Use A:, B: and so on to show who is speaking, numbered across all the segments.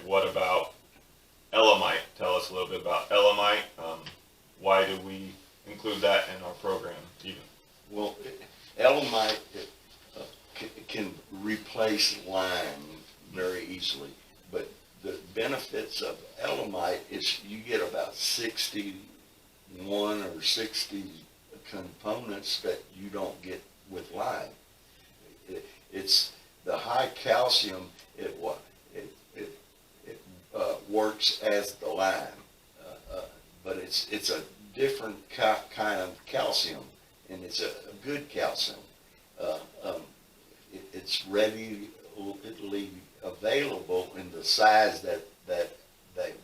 A: what about Elemite? Tell us a little bit about Elemite. Why do we include that in our program even?
B: Well, Elemite can replace lime very easily, but the benefits of Elemite is you get about 61 or 60 components that you don't get with lime. It's the high calcium. It works as the lime, but it's a different kind of calcium, and it's a good calcium. It's readily available in the size that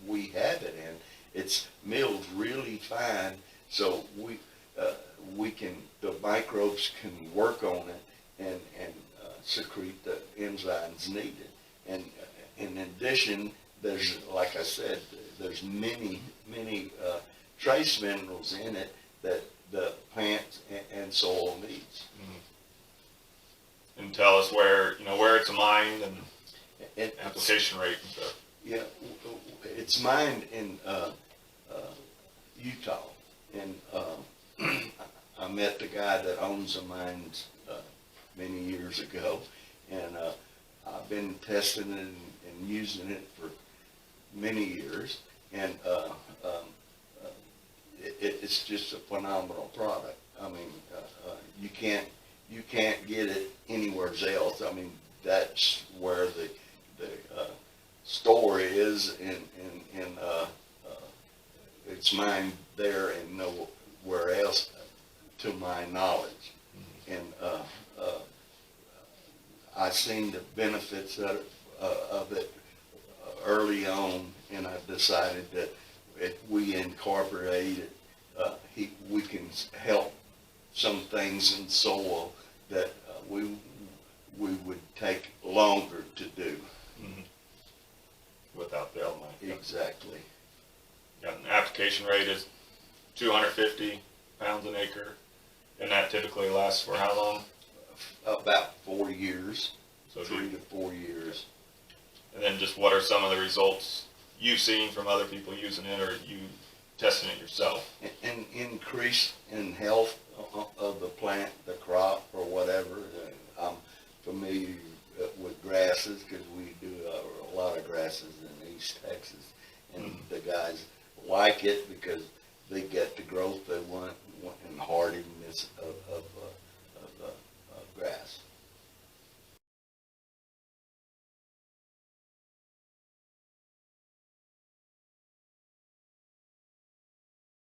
B: we have it in. It's milled really fine, so the microbes can work on it and secrete the enzymes needed. And in addition, there's, like I said, there's many trace minerals in it that the plant and soil needs.
A: Mm-hmm. And tell us where it's mined and application rate and stuff.
B: Yeah, it's mined in Utah, and I met the guy that owns the mines many years ago, and I've been testing it and using it for many years, and it's just a phenomenal product. I mean, you can't get it anywhere else. I mean, that's where the store is, and it's mined there and nowhere else, to my knowledge. Mm-hmm. And I seen the benefits of it early on, and I decided that if we incorporate it, we can help some things in soil that we would take longer to do.
A: Mm-hmm. Without the Elemite.
B: Exactly.
A: Yeah, an application rate is 250 pounds an acre, and that typically lasts for how long?
B: About 4 years,
A: so
B: 3 to 4 years.
A: And then just what are some of the results you've seen from other people using it, or you testing it yourself?
B: An increase in health of the plant, the crop, or whatever. I'm familiar with grasses because we do a lot of grasses in East Texas, and the guys like it because they get the growth they want